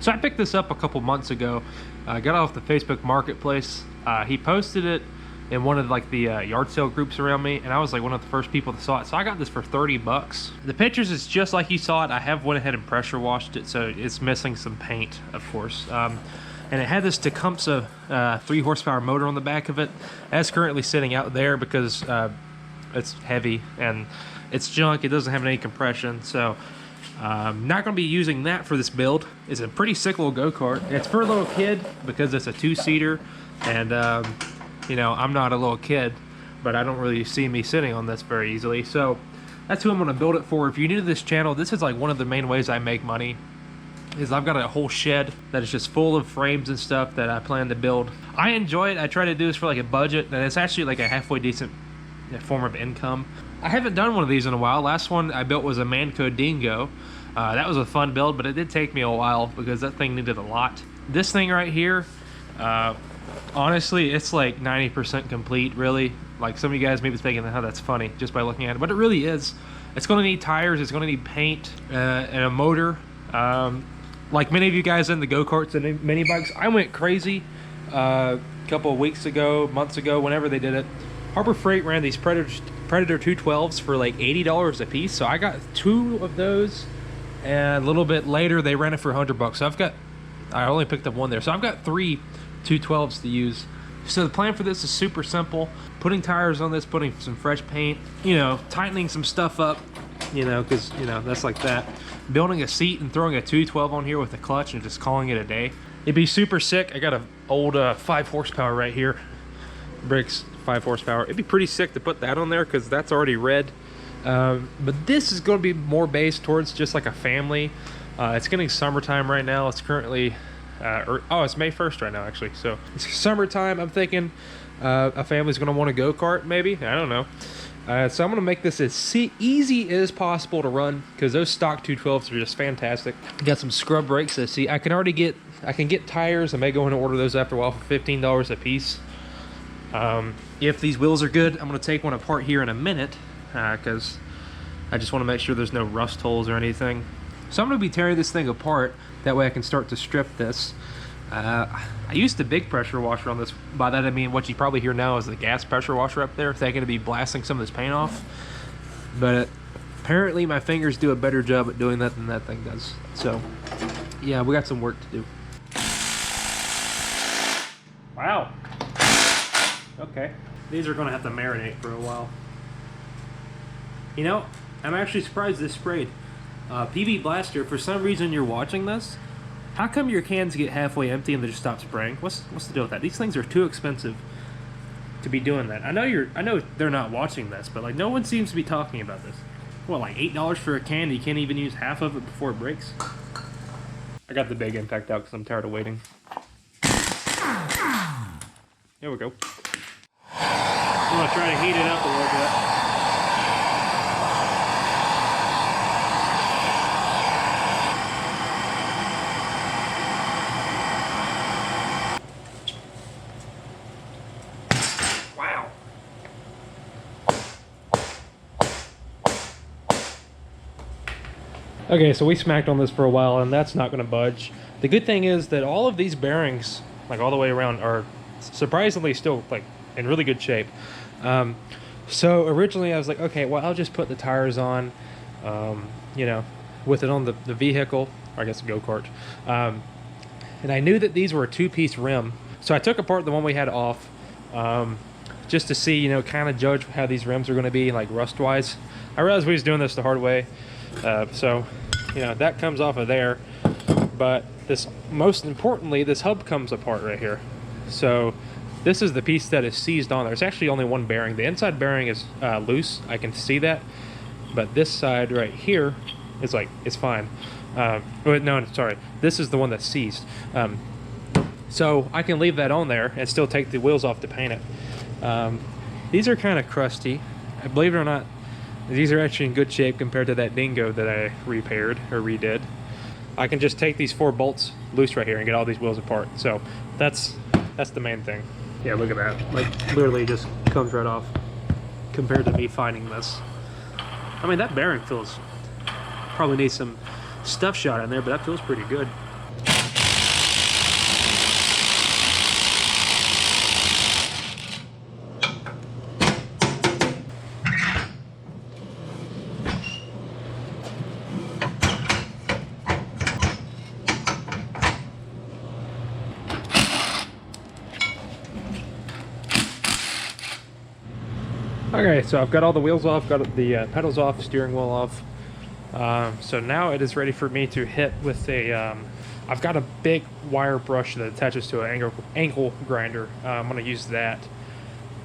So I picked this up a couple months ago. I got off the Facebook Marketplace. He posted it in one of like the yard sale groups around me, and I was like one of the first people that saw it. So I got this for 30 bucks. The pictures is just like you saw it. I have went ahead and pressure washed it, so it's missing some paint, of course. And it had this Tecumseh 3 horsepower motor on the back of it. That's currently sitting out there because it's heavy and it's junk. It doesn't have any compression, so I'm not going to be using that for this build. It's a pretty sick little go-kart. It's for a little kid because it's a 2-seater, and you know, I'm not a little kid, but I don't really see me sitting on this very easily. So that's who I'm going to build it for. If you're new to this channel, this is like one of the main ways I make money. Is I've got a whole shed that is just full of frames and stuff that I plan to build. I enjoy it. I try to do this for like a budget, and it's actually like a halfway decent form of income. I haven't done one of these in a while. Last one I built was a Manco Dingo. That was a fun build, but it did take me a while because that thing needed a lot. This thing right here, honestly, it's like 90% complete, really. Like some of you guys may be thinking, oh, that's funny, just by looking at it, but it really is. It's going to need tires, it's going to need paint, and a motor. Like many of you guys in the go-karts and mini bikes, I went crazy a couple of weeks ago, months ago, whenever they did it. Harbor Freight ran these Predator 212s for like $80 a piece, so I got 2 of those, and a little bit later they ran it for $100. So I only picked up 1 there, so I've got 3 212s to use. So the plan for this is super simple: putting tires on this, putting some fresh paint, you know, tightening some stuff up, you know, because, you know, that's like that. Building a seat and throwing a 212 on here with a clutch and just calling it a day. It'd be super sick. I got an old 5 horsepower right here. Bricks 5 horsepower. It'd be pretty sick to put that on there because that's already red. But this is going to be more based towards just like a family. It's getting summertime right now. It's currently, it's May 1st right now actually. So it's summertime. I'm thinking a family's going to want a go-kart maybe. I don't know. So I'm going to make this as easy as possible to run because those stock 212s are just fantastic. Got some scrub brakes. So see, I can get tires. I may go in and order those after a while for $15 a piece. If these wheels are good, I'm going to take one apart here in a minute because I just want to make sure there's no rust holes or anything. So I'm going to be tearing this thing apart. That way I can start to strip this. I used a big pressure washer on this. By that I mean what you probably hear now is the gas pressure washer up there. They're going to be blasting some of this paint off. But apparently my fingers do a better job at doing that than that thing does. So yeah, we got some work to do. Wow. Okay. These are going to have to marinate for a while. You know, I'm actually surprised this sprayed. PB Blaster, for some reason you're watching this, how come your cans get halfway empty and they just stop spraying? What's the deal with that? These things are too expensive to be doing that. I know they're not watching this, but like no one seems to be talking about this. What, like $8 for a can? You can't even use half of it before it breaks? I got the big impact out because I'm tired of waiting. There we go. I'm gonna try to heat it up a little bit. Okay, so we smacked on this for a while and that's not going to budge. The good thing is that all of these bearings, like all the way around, are surprisingly still like in really good shape. So originally I was like, okay, well, I'll just put the tires on, you know, with it on the vehicle, or I guess a go-kart. And I knew that these were a 2-piece rim. So I took apart the one we had off, just to see, you know, kind of judge how these rims are going to be, like rust-wise. I realized we was doing this the hard way. So, you know, that comes off of there, but this, most importantly, this hub comes apart right here. So this is the piece that is seized on there. It's actually only one bearing. The inside bearing is loose. I can see that, but this side right here is like, it's fine. No, sorry. This is the one that's seized. So I can leave that on there and still take the wheels off to paint it. These are kind of crusty. Believe it or not, these are actually in good shape compared to that Dingo that I repaired or redid. I can just take these 4 bolts loose right here and get all these wheels apart. So that's the main thing. Yeah, look at that. Like literally just comes right off compared to me finding this. I mean, that bearing feels, probably needs some stuff shot in there, but that feels pretty good. Okay, so I've got all the wheels off, got the pedals off, steering wheel off. So now it is ready for me to hit with a, I've got a big wire brush that attaches to an angle grinder. I'm going to use that.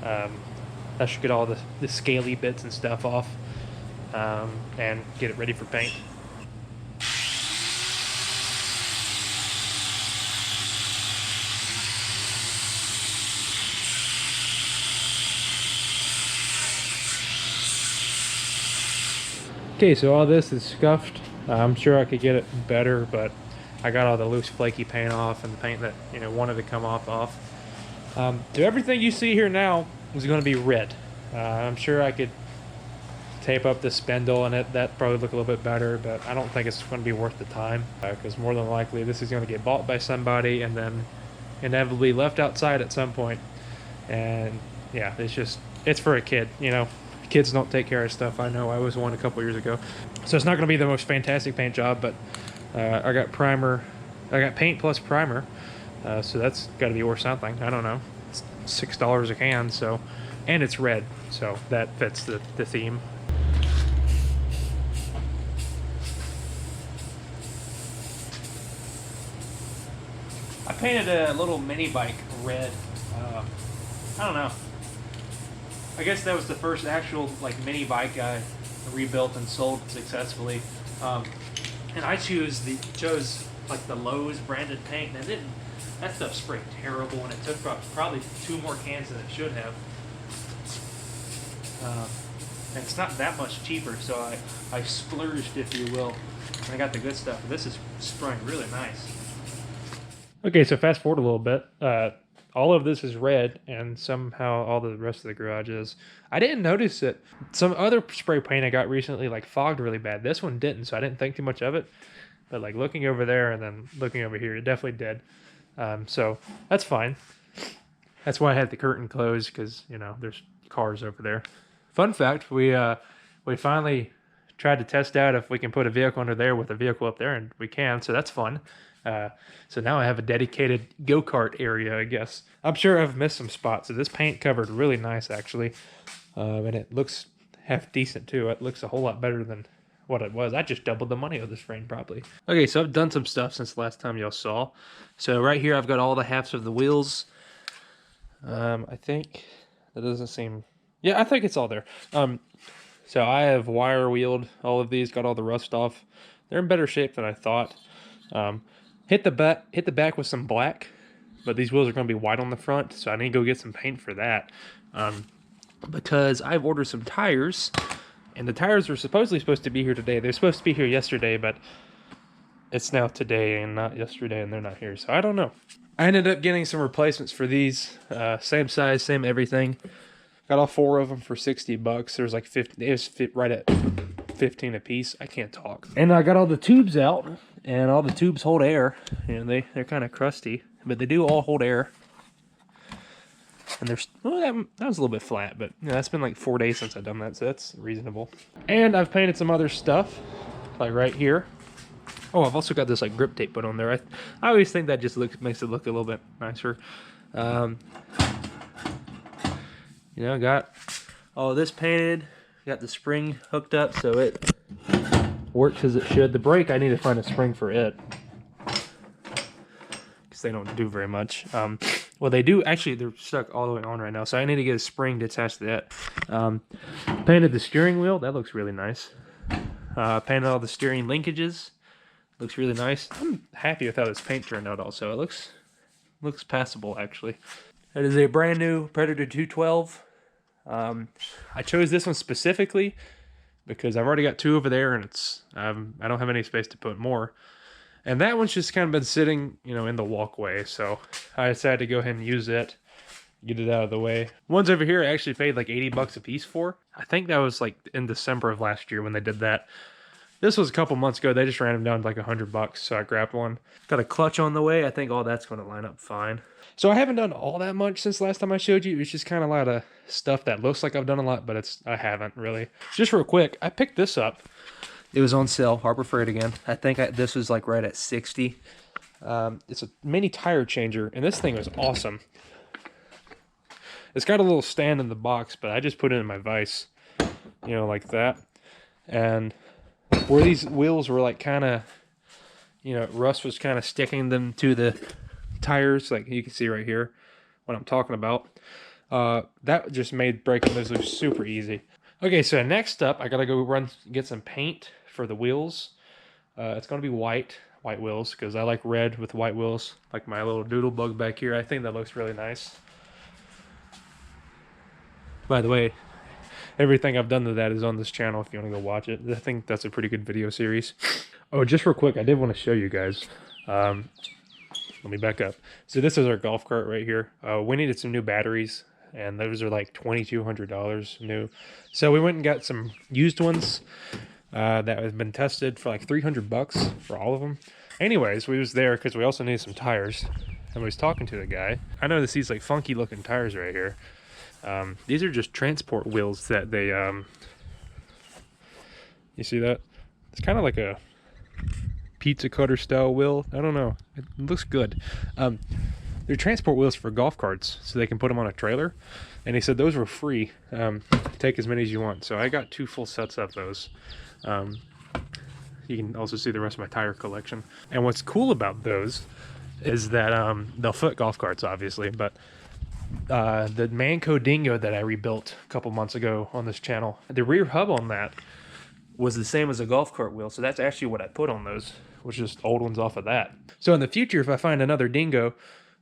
That should get all the scaly bits and stuff off, and get it ready for paint. Okay, so all this is scuffed. I'm sure I could get it better, but I got all the loose flaky paint off and the paint that, you know, wanted to come off. So everything you see here now is going to be red. I'm sure I could tape up the spindle and that probably look a little bit better, but I don't think it's going to be worth the time, because more than likely this is going to get bought by somebody and then inevitably left outside at some point. And yeah, it's for a kid, you know. Kids don't take care of stuff. I know, I was one a couple years ago. So it's not going to be the most fantastic paint job, but I got paint plus primer, so that's got to be worth something. I don't know. It's $6 a can, so, and it's red, so that fits the theme. I painted a little mini bike red. I don't know. I guess that was the first actual like mini bike I rebuilt and sold successfully. And I chose like the Lowe's branded paint, and that stuff sprayed terrible, and it took probably 2 more cans than it should have. And it's not that much cheaper, so I splurged, if you will. And I got the good stuff. This is spraying really nice. Okay, so fast forward a little bit. All of this is red, and somehow all the rest of the garage is. I didn't notice it. Some other spray paint I got recently like fogged really bad. This one didn't, so I didn't think too much of it. But like looking over there and then looking over here, it definitely did. So that's fine. That's why I had the curtain closed, because, you know, there's cars over there. Fun fact, we finally tried to test out if we can put a vehicle under there with a vehicle up there, and we can, so that's fun. So now I have a dedicated go-kart area, I guess. I'm sure I've missed some spots. So this paint covered really nice, actually. And it looks half decent, too. It looks a whole lot better than what it was. I just doubled the money of this frame, probably. Okay, so I've done some stuff since the last time y'all saw. So right here, I've got all the halves of the wheels. I think that doesn't seem... Yeah, I think it's all there. So I have wire wheeled all of these, got all the rust off. They're in better shape than I thought. Hit the back with some black, but these wheels are going to be white on the front, so I need to go get some paint for that. Because I've ordered some tires, and the tires were supposed to be here today. They're supposed to be here yesterday, but it's now today and not yesterday, and they're not here, so I don't know. I ended up getting some replacements for these, same size, same everything. Got all 4 of them for $60. There's like 50. It was fit right at 15 a piece. I can't talk. And I got all the tubes out, and all the tubes hold air. You know, they're kind of crusty, but they do all hold air. And there's, well, that was a little bit flat, but you know, that's been like 4 days since I've done that, so that's reasonable. And I've painted some other stuff, like right here. Oh, I've also got this like grip tape put on there. I always think that just makes it look a little bit nicer. You know, got all of this painted. Got the spring hooked up so it works as it should. The brake, I need to find a spring for it, because they don't do very much. Well, they do. Actually, they're stuck all the way on right now, so I need to get a spring to attach to that. Painted the steering wheel. That looks really nice. Painted all the steering linkages. Looks really nice. I'm happy with how this paint turned out also. It looks passable, actually. That is a brand new Predator 212. I chose this one specifically because I've already got 2 over there, and I don't have any space to put more. And that one's just kind of been sitting, you know, in the walkway, so I decided to go ahead and use it, get it out of the way. Ones over here I actually paid like $80 a piece for. I think that was like in December of last year when they did that. This was a couple months ago. They just ran them down to like $100, so I grabbed one. Got a clutch on the way. I think all that's going to line up fine. So I haven't done all that much since last time I showed you. It's just kind of a lot of stuff that looks like I've done a lot, but I haven't really. Just real quick, I picked this up. It was on sale, Harbor Freight again. I think this was like right at 60. It's a mini tire changer, and this thing was awesome. It's got a little stand in the box, but I just put it in my vise, you know, like that. And where these wheels were like kind of, you know, rust was kind of sticking them to the tires, like you can see right here what I'm talking about. That just made breaking those loose super easy. Okay, so next up, I gotta go get some paint for the wheels. It's gonna be white wheels, because I like red with white wheels, like my little doodle bug back here. I think that looks really nice. By the way, everything I've done to that is on this channel if you want to go watch it. I think that's a pretty good video series. Oh, just real quick, I did want to show you guys. Let me back up. So this is our golf cart right here. We needed some new batteries, and those are like $2,200 new. So we went and got some used ones that have been tested for like $300 for all of them. Anyways, we was there because we also needed some tires, and we was talking to the guy. I noticed these like funky looking tires right here. These are just transport wheels that they, you see that? It's kind of like a pizza cutter style wheel. I don't know. It looks good. They're transport wheels for golf carts, so they can put them on a trailer. And he said those were free. Take as many as you want. So I got 2 full sets of those. You can also see the rest of my tire collection. And what's cool about those is that they'll fit golf carts, obviously, but the Manco Dingo that I rebuilt a couple months ago on this channel, the rear hub on that was the same as a golf cart wheel, so that's actually what I put on those, was just old ones off of that. So in the future, if I find another Dingo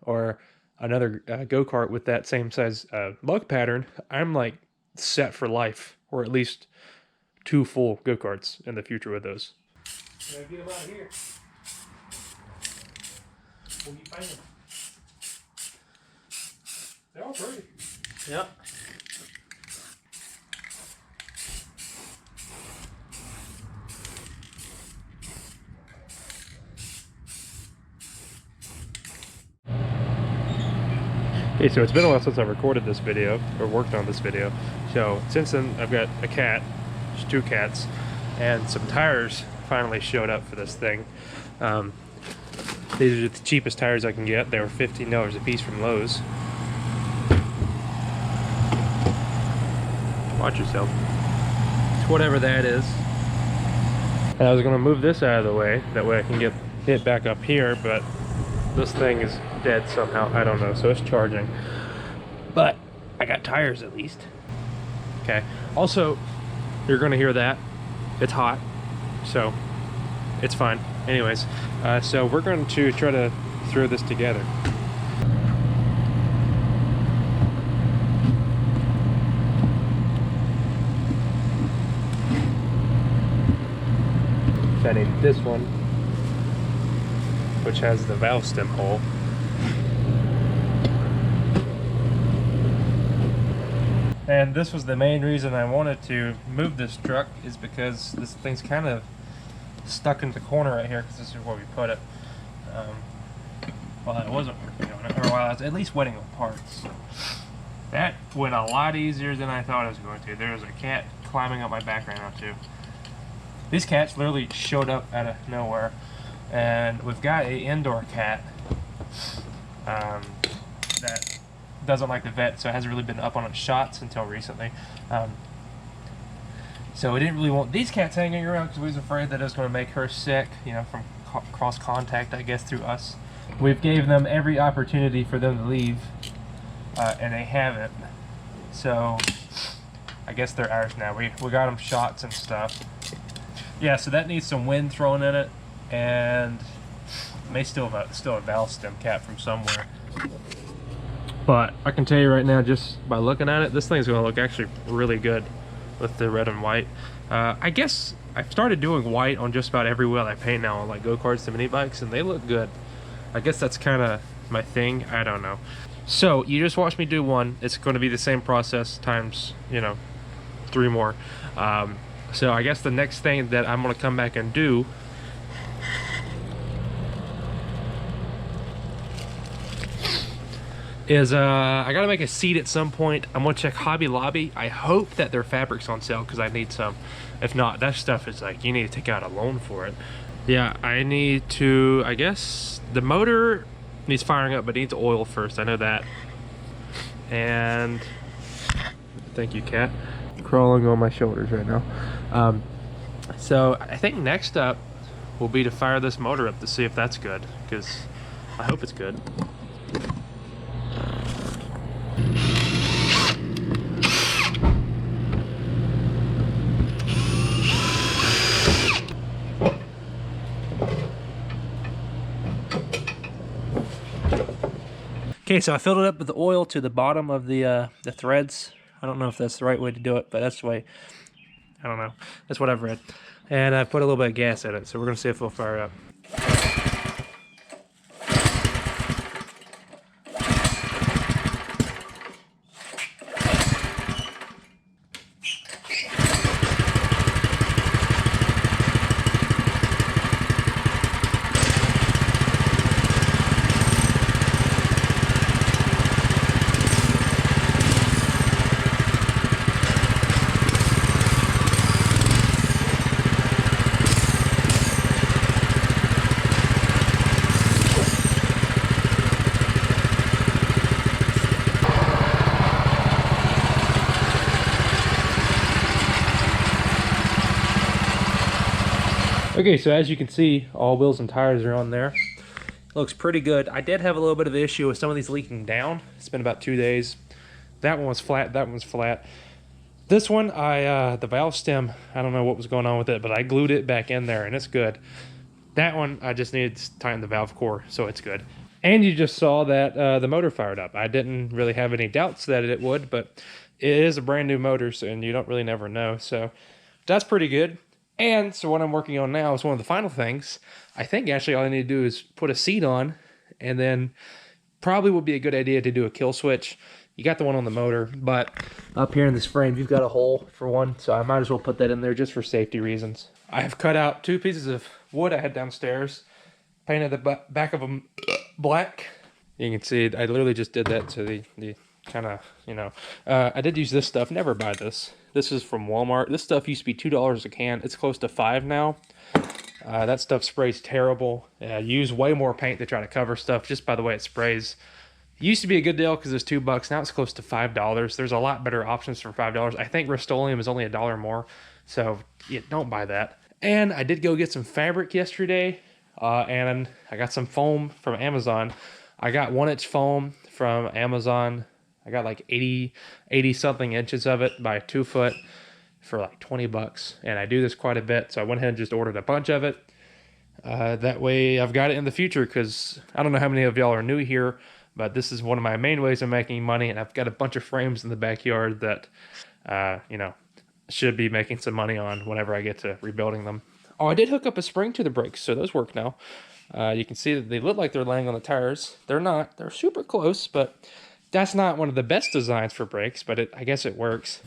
or another go-kart with that same size lug pattern, I'm like set for life, or at least 2 full go-karts in the future with those. Get them out of here. We'll keep painting. They're all pretty. Yep. Okay, so it's been a while since I recorded this video, or worked on this video. So since then, I've got a cat, just 2 cats, and some tires finally showed up for this thing. These are the cheapest tires I can get. They were $15 a piece from Lowe's. Watch yourself. It's whatever that is. And I was going to move this out of the way, that way I can get it back up here, but this thing is dead somehow. I don't know, so it's charging. But I got tires at least. Okay. Also, you're going to hear that. It's hot, so it's fine. Anyways, so we're going to try to throw this together. I need this one, which has the valve stem hole. And this was the main reason I wanted to move this truck, is because this thing's kind of stuck in the corner right here, because this is where we put it. While I wasn't working on it, or while I was at least wetting on parts. That went a lot easier than I thought it was going to. There was a cat climbing up my back right now too. These cats literally showed up out of nowhere, and we've got an indoor cat that doesn't like the vet, so it hasn't really been up on its shots until recently. So we didn't really want these cats hanging around because we was afraid that it was going to make her sick, you know, from cross contact, I guess, through us. We've gave them every opportunity for them to leave, and they haven't. So I guess they're ours now. We got them shots and stuff. Yeah, so that needs some wind thrown in it, and may still have a valve stem cap from somewhere. But I can tell you right now, just by looking at it, this thing's going to look actually really good with the red and white. I guess I've started doing white on just about every wheel I paint now on like go-karts and mini bikes, and they look good. I guess that's kind of my thing. I don't know. So you just watched me do one. It's going to be the same process times, you know, 3 more. So I guess the next thing that I'm going to come back and do is I gotta make a seat at some point. I'm gonna check Hobby Lobby. I hope that their fabric's on sale because I need some. If not, that stuff is like, you need to take out a loan for it. Yeah, I need to, I guess the motor needs firing up, but it needs oil first. I know that. And thank you, cat. Crawling on my shoulders right now. So I think next up will be to fire this motor up to see if that's good, because I hope it's good. Okay, so I filled it up with the oil to the bottom of the threads. I don't know if that's the right way to do it, but that's the way, I don't know. That's what I've read. And I put a little bit of gas in it, so we're gonna see if it'll fire up. Okay, so as you can see, all wheels and tires are on there. Looks pretty good. I did have a little bit of an issue with some of these leaking down. It's been about 2 days. That one was flat, that one was flat. This one, the valve stem, I don't know what was going on with it, but I glued it back in there and it's good. That one, I just needed to tighten the valve core, so it's good. And you just saw that the motor fired up. I didn't really have any doubts that it would, but it is a brand new motor, so, and you don't really never know. So that's pretty good. And so what I'm working on now is one of the final things. I think actually all I need to do is put a seat on, and then probably would be a good idea to do a kill switch. You got the one on the motor, but up here in this frame, you've got a hole for one, so I might as well put that in there just for safety reasons. I have cut out 2 pieces of wood I had downstairs, painted the back of them black. You can see I literally just did that to the kind of, you know, I did use this stuff. Never buy this. This is from Walmart. This stuff used to be $2 a can. It's close to $5 now. That stuff sprays terrible. Use way more paint to try to cover stuff just by the way it sprays. It used to be a good deal because it was $2. Now it's close to $5. There's a lot better options for $5. I think Rust-Oleum is only $1 more. So yeah, don't buy that. And I did go get some fabric yesterday. And I got some foam from Amazon. I got 1-inch foam from Amazon. I got like 80 something inches of it by 2 foot for like $20. And I do this quite a bit. So I went ahead and just ordered a bunch of it. That way I've got it in the future, because I don't know how many of y'all are new here, but this is one of my main ways of making money. And I've got a bunch of frames in the backyard that, you know, should be making some money on whenever I get to rebuilding them. Oh, I did hook up a spring to the brakes, so those work now. You can see that they look like they're laying on the tires. They're not. They're super close, but that's not one of the best designs for brakes, but I guess it works.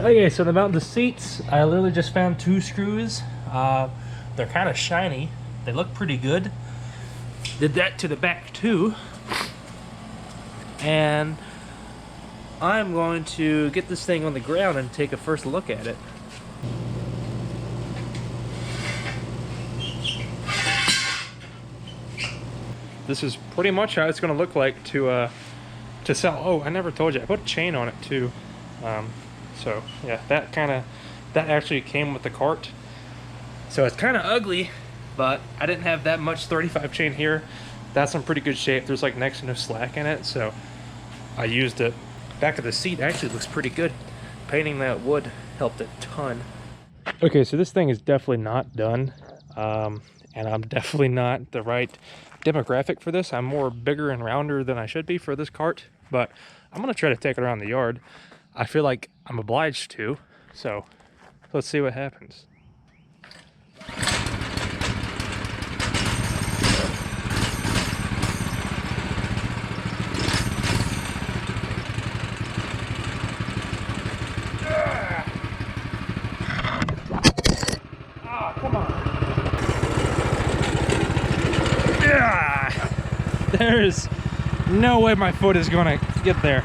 Okay, so to mount the seats, I literally just found 2 screws. They're kind of shiny. They look pretty good. Did that to the back too. And I'm going to get this thing on the ground and take a first look at it. This is pretty much how it's going to look like to sell. Oh, I never told you, I put a chain on it too. So yeah, that actually came with the cart. So it's kind of ugly, but I didn't have that much 35 chain here. That's in pretty good shape. There's like next to no slack in it, so I used it. Back of the seat actually looks pretty good. Painting that wood helped a ton. Okay, so this thing is definitely not done, and I'm definitely not the right demographic for this. I'm more bigger and rounder than I should be for this cart, but I'm gonna try to take it around the yard. I feel like I'm obliged to, so let's see what happens. Come on. Yeah. There's no way my foot is gonna get there.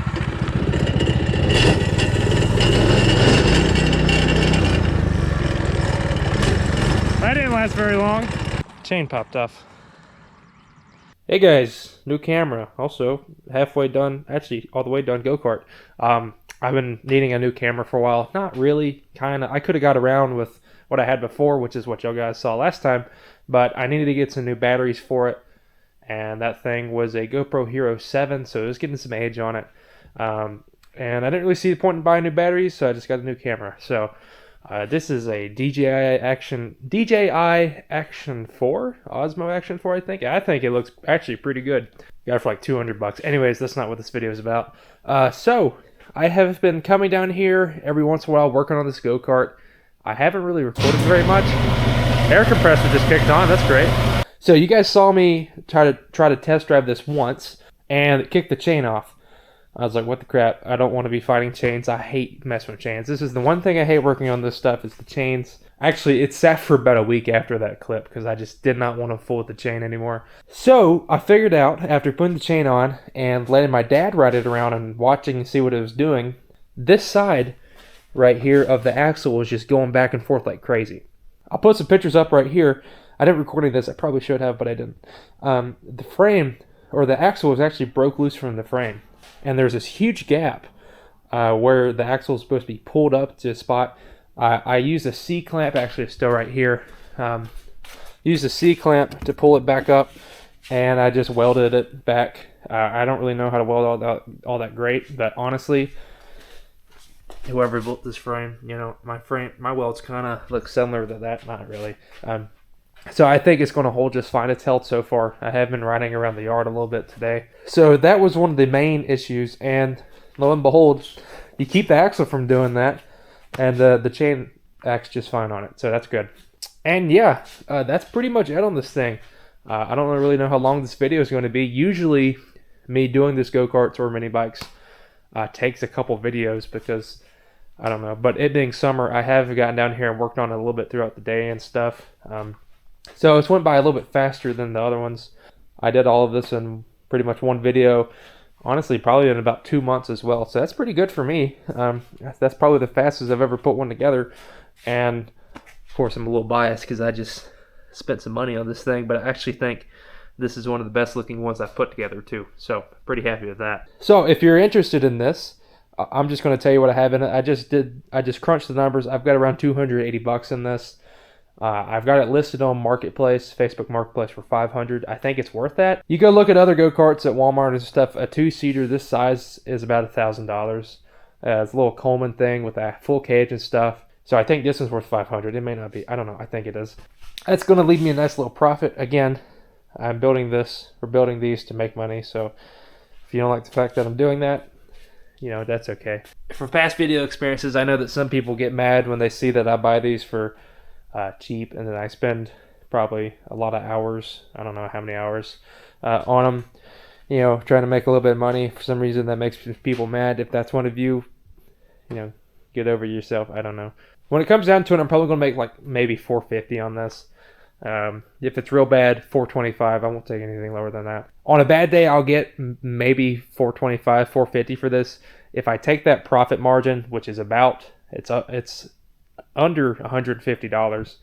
That didn't last very long. Chain popped off. Hey guys, new camera. Also, halfway done, actually all the way done go-kart. I've been needing a new camera for a while. Not really, kinda. I could have got around with what I had before, which is what y'all guys saw last time, but I needed to get some new batteries for it, and that thing was a GoPro Hero 7, so it was getting some age on it. And I didn't really see the point in buying new batteries, so I just got a new camera. So this is a DJI Action 4, Osmo Action 4, I think. I think it looks actually pretty good. Got it for like 200 bucks. Anyways, that's not what this video is about. So I have been coming down here every once in a while working on this go-kart. I haven't really recorded very much. Air compressor just kicked on. That's great. So you guys saw me try to test drive this once, and it kicked the chain off. I was like, what the crap? I don't want to be fighting chains. I hate messing with chains. This is the one thing I hate working on this stuff is the chains. Actually, it sat for about a week after that clip because I just did not want to fool with the chain anymore. So I figured out after putting the chain on and letting my dad ride it around and watching and see what it was doing, this side right here of the axle was just going back and forth like crazy. I'll put some pictures up right here. I didn't record any of this. I probably should have, but I didn't. The frame, or the axle, was actually broke loose from the frame. And there's this huge gap where the axle is supposed to be pulled up to a spot. I used a C-clamp, actually it's still right here. Used a C-clamp to pull it back up, and I just welded it back. I don't really know how to weld all that great, but honestly, whoever built this frame, you know, my welds kind of look similar to that. Not really. So I think it's going to hold just fine. It's held so far. I have been riding around the yard a little bit today. So that was one of the main issues, and lo and behold, you keep the axle from doing that, and the chain acts just fine on it. So that's good. And yeah, that's pretty much it on this thing. I don't really know how long this video is going to be. Usually me doing this go-karts or mini bikes takes a couple videos because I don't know. But it being summer, I have gotten down here and worked on it a little bit throughout the day and stuff. So it's went by a little bit faster than the other ones. I did all of this in pretty much one video. Honestly, probably in about 2 months as well. So that's pretty good for me. That's probably the fastest I've ever put one together. And of course, I'm a little biased because I just spent some money on this thing. But I actually think this is one of the best looking ones I've put together too. So pretty happy with that. So if you're interested in this, I'm just going to tell you what I have in it. I just crunched the numbers. I've got around 280 bucks in this. I've got it listed on Marketplace, Facebook Marketplace for $500. I think it's worth that. You go look at other go-karts at Walmart and stuff. A two-seater this size is about $1,000. It's a little Coleman thing with a full cage and stuff. So I think this one's worth $500. It may not be. I don't know. I think it is. That's going to leave me a nice little profit. Again, I'm building this. We're building these to make money. So if you don't like the fact that I'm doing that, you know, that's okay. From past video experiences, I know that some people get mad when they see that I buy these for cheap, and then I spend probably a lot of hours, I don't know how many hours, on them, you know, trying to make a little bit of money. For some reason that makes people mad. If that's one of you, you know, get over yourself. I don't know. When it comes down to it, I'm probably gonna make like maybe $450 on this. If it's real bad, $425. I won't take anything lower than that. On a bad day, I'll get maybe $425, $450 for this. If I take that profit margin, which is about, it's under $150,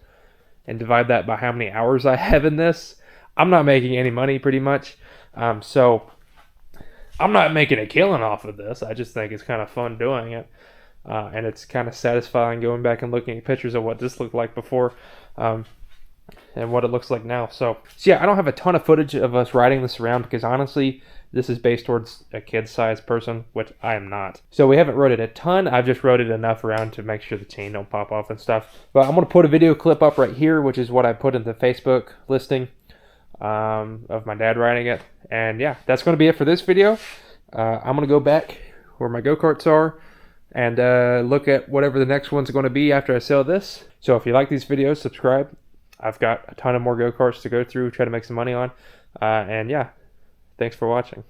and divide that by how many hours I have in this, I'm not making any money pretty much. So I'm not making a killing off of this. I just think it's kind of fun doing it. And it's kind of satisfying going back and looking at pictures of what this looked like before. and what it looks like now. So yeah, I don't have a ton of footage of us riding this around because honestly, this is based towards a kid-sized person, which I am not. So we haven't rode it a ton. I've just rode it enough around to make sure the chain don't pop off and stuff. But I'm going to put a video clip up right here, which is what I put in the Facebook listing of my dad riding it. And yeah, that's going to be it for this video. I'm going to go back where my go-karts are and look at whatever the next one's going to be after I sell this. So if you like these videos, subscribe. I've got a ton of more go-karts to go through, try to make some money on. And yeah, thanks for watching.